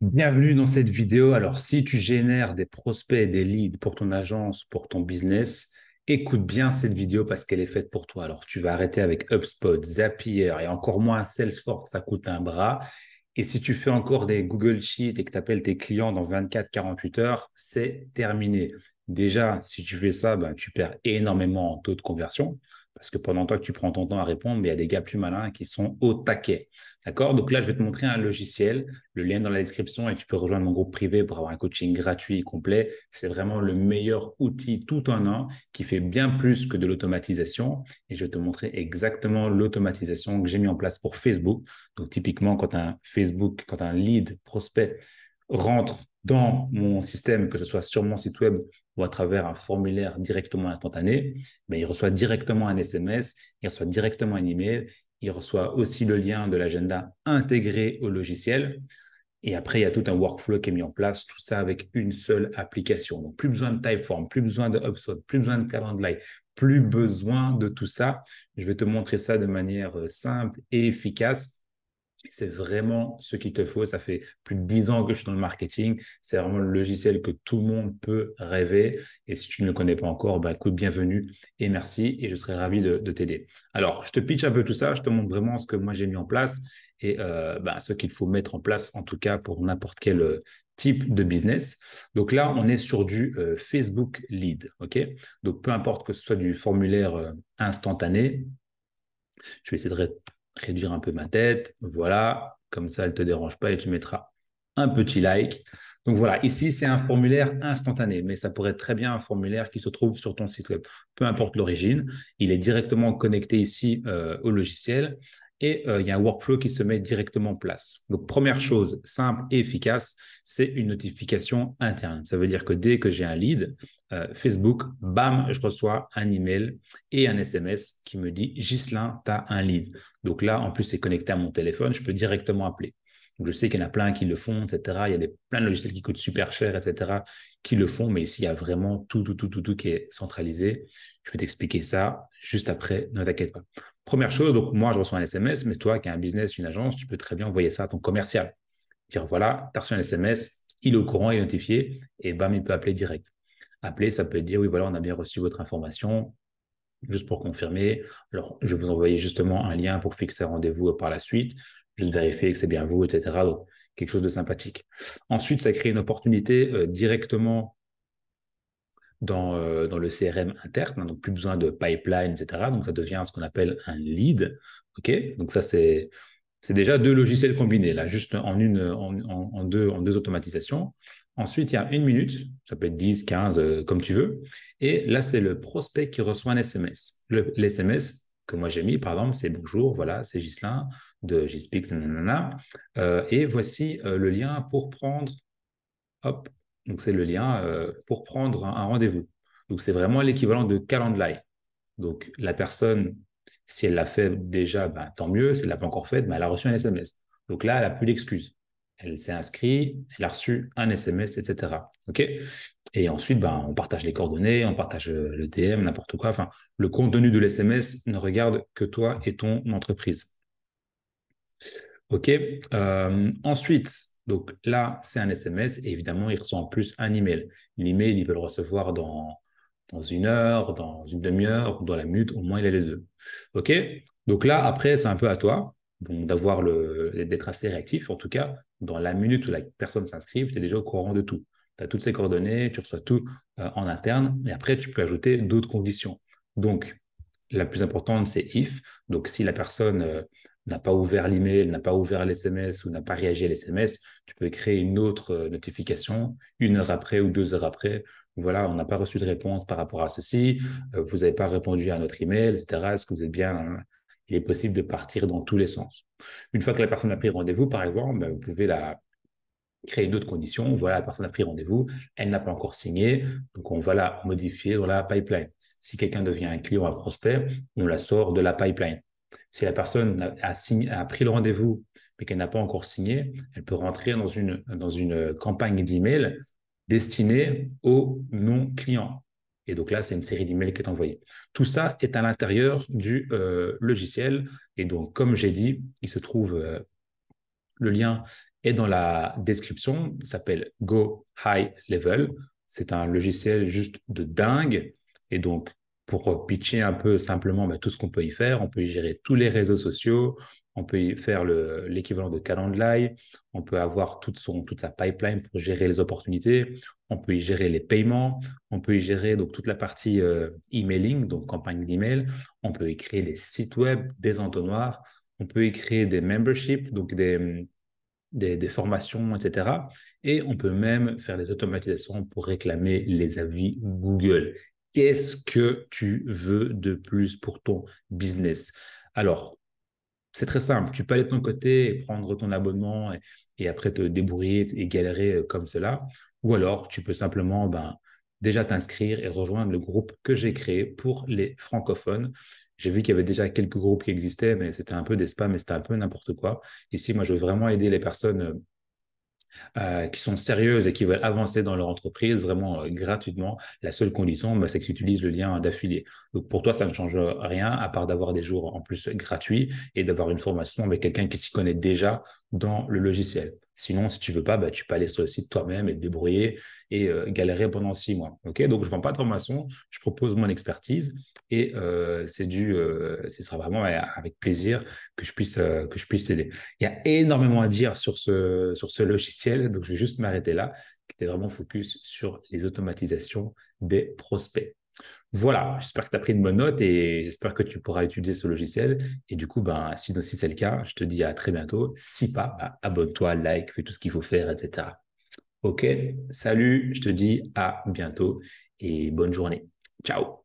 Bienvenue dans cette vidéo. Alors, si tu génères des prospects et des leads pour ton agence, pour ton business, écoute bien cette vidéo parce qu'elle est faite pour toi. Alors, tu vas arrêter avec HubSpot, Zapier et encore moins Salesforce, ça coûte un bras. Et si tu fais encore des Google Sheets et que tu appelles tes clients dans 24-48 heures, c'est terminé. Déjà, si tu fais ça, ben, tu perds énormément en taux de conversion parce que pendant toi que tu prends ton temps à répondre, mais il y a des gars plus malins qui sont au taquet. D'accord? Donc là, je vais te montrer un logiciel, le lien dans la description et tu peux rejoindre mon groupe privé pour avoir un coaching gratuit et complet. C'est vraiment le meilleur outil tout en un qui fait bien plus que de l'automatisation. Et je vais te montrer exactement l'automatisation que j'ai mis en place pour Facebook. Donc typiquement, quand un lead prospect rentre dans mon système, que ce soit sur mon site web ou à travers un formulaire directement instantané, ben, il reçoit directement un SMS, il reçoit directement un email, il reçoit aussi le lien de l'agenda intégré au logiciel. Et après, il y a tout un workflow qui est mis en place, tout ça avec une seule application. Donc, plus besoin de Typeform, plus besoin de HubSpot, plus besoin de Calendly, plus besoin de tout ça. Je vais te montrer ça de manière simple et efficace. C'est vraiment ce qu'il te faut. Ça fait plus de 10 ans que je suis dans le marketing. C'est vraiment le logiciel que tout le monde peut rêver. Et si tu ne le connais pas encore, bah, écoute, bienvenue et merci. Et je serai ravi de t'aider. Alors, je te pitch un peu tout ça. Je te montre vraiment ce que moi j'ai mis en place et bah, ce qu'il faut mettre en place, en tout cas pour n'importe quel type de business. Donc là, on est sur du Facebook Lead. OK? Donc, peu importe que ce soit du formulaire instantané, je vais essayer de réduire un peu ma tête. Voilà, comme ça, elle ne te dérange pas et tu mettras un petit like. Donc voilà, ici, c'est un formulaire instantané, mais ça pourrait être très bien un formulaire qui se trouve sur ton site web. Peu importe l'origine, il est directement connecté ici au logiciel et il y a un workflow qui se met directement en place. Donc, première chose simple et efficace, c'est une notification interne. Ça veut dire que dès que j'ai un lead, Facebook, bam, je reçois un email et un SMS qui me dit Ghislain, tu as un lead. Donc là, en plus, c'est connecté à mon téléphone, je peux directement appeler. Donc, je sais qu'il y en a plein qui le font, etc. Il y a plein de logiciels qui coûtent super cher, etc., qui le font, mais ici, il y a vraiment tout qui est centralisé. Je vais t'expliquer ça juste après, ne t'inquiète pas. Première chose, donc moi, je reçois un SMS, mais toi qui as un business, une agence, tu peux très bien envoyer ça à ton commercial. Dire voilà, tu as reçu un SMS, il est au courant, il est notifié, et bam, il peut appeler direct. Appeler, ça peut dire oui, voilà, on a bien reçu votre information, juste pour confirmer. Alors, je vais vous envoyer justement un lien pour fixer un rendez-vous par la suite, juste vérifier que c'est bien vous, etc. Donc, quelque chose de sympathique. Ensuite, ça crée une opportunité directement dans le CRM interne, hein, donc plus besoin de pipeline, etc. Donc, ça devient ce qu'on appelle un lead. OK? Donc, ça, c'est déjà deux logiciels combinés, là, juste en deux automatisations. Ensuite, il y a une minute, ça peut être 10, 15, comme tu veux. Et là, c'est le prospect qui reçoit un SMS. L'SMS que moi j'ai mis, par exemple, c'est bonjour, voilà, c'est Ghislain de Gspix, nanana. Et voici le lien pour prendre, hop, donc c'est le lien pour prendre un rendez-vous. Donc, c'est vraiment l'équivalent de Calendly. Donc, la personne, si elle l'a fait déjà, ben, tant mieux. Si elle ne l'a pas encore fait, ben, elle a reçu un SMS. Donc là, elle n'a plus d'excuses. Elle s'est inscrite, elle a reçu un SMS, etc. OK? Et ensuite, ben, on partage les coordonnées, on partage le DM, n'importe quoi. Enfin, le contenu de l'SMS ne regarde que toi et ton entreprise. OK? Ensuite, donc là, c'est un SMS et évidemment, il reçoit en plus un email. L'email, il peut le recevoir dans une heure, dans une demi-heure, dans la minute, au moins il a les deux. OK? Donc là, après, c'est un peu à toi donc d'être assez réactif. En tout cas, dans la minute où la personne s'inscrit, tu es déjà au courant de tout. Tu as toutes ses coordonnées, tu reçois tout en interne et après, tu peux ajouter d'autres conditions. Donc, la plus importante, c'est if. Donc, si la personne n'a pas ouvert l'email, n'a pas ouvert l'SMS ou n'a pas réagi à l'SMS, tu peux créer une autre notification une heure après ou 2 heures après. Voilà, on n'a pas reçu de réponse par rapport à ceci, vous n'avez pas répondu à notre email, etc. Est-ce que vous êtes bien? Il est possible de partir dans tous les sens. Une fois que la personne a pris rendez-vous, par exemple, ben, vous pouvez créer une autre condition. Voilà, la personne a pris rendez-vous, elle n'a pas encore signé, donc on va la modifier dans la pipeline. Si quelqu'un devient un client, un prospect, on la sort de la pipeline. Si la personne a pris le rendez-vous, mais qu'elle n'a pas encore signé, elle peut rentrer dans une campagne d'email destinée aux non-clients. Et donc là, c'est une série d'emails qui est envoyée. Tout ça est à l'intérieur du logiciel. Et donc, comme j'ai dit, il se trouve le lien Et dans la description, ça s'appelle Go High Level. C'est un logiciel juste de dingue. Et donc, pour pitcher un peu simplement tout ce qu'on peut y faire, on peut y gérer tous les réseaux sociaux, on peut y faire l'équivalent de Calendly, on peut avoir toute sa pipeline pour gérer les opportunités, on peut y gérer les paiements, on peut y gérer donc toute la partie emailing, donc campagne d'email, on peut y créer des sites web, des entonnoirs, on peut y créer des memberships, donc des formations, etc. Et on peut même faire des automatisations pour réclamer les avis Google. Qu'est-ce que tu veux de plus pour ton business? Alors, c'est très simple. Tu peux aller de ton côté et prendre ton abonnement et après te débrouiller et galérer comme cela. Ou alors, tu peux simplement déjà t'inscrire et rejoindre le groupe que j'ai créé pour les francophones. J'ai vu qu'il y avait déjà quelques groupes qui existaient, mais c'était un peu des spams et c'était un peu n'importe quoi. Ici, moi, je veux vraiment aider les personnes qui sont sérieuses et qui veulent avancer dans leur entreprise vraiment gratuitement. La seule condition, c'est que tu utilises le lien d'affilié. Donc pour toi, ça ne change rien à part d'avoir des jours en plus gratuits et d'avoir une formation avec quelqu'un qui s'y connaît déjà dans le logiciel. Sinon, si tu veux pas, tu peux aller sur le site toi-même et te débrouiller et galérer pendant 6 mois. Ok, donc je vends pas de formation, je propose mon expertise et ce sera vraiment avec plaisir que je puisse t'aider. Il y a énormément à dire sur ce logiciel, donc je vais juste m'arrêter là, qui était vraiment focus sur les automatisations des prospects. Voilà, j'espère que tu as pris une bonne note et j'espère que tu pourras utiliser ce logiciel. Et du coup, si c'est le cas, je te dis à très bientôt. Si pas, abonne-toi, like, fais tout ce qu'il faut faire, etc. Ok, salut, je te dis à bientôt et bonne journée. Ciao.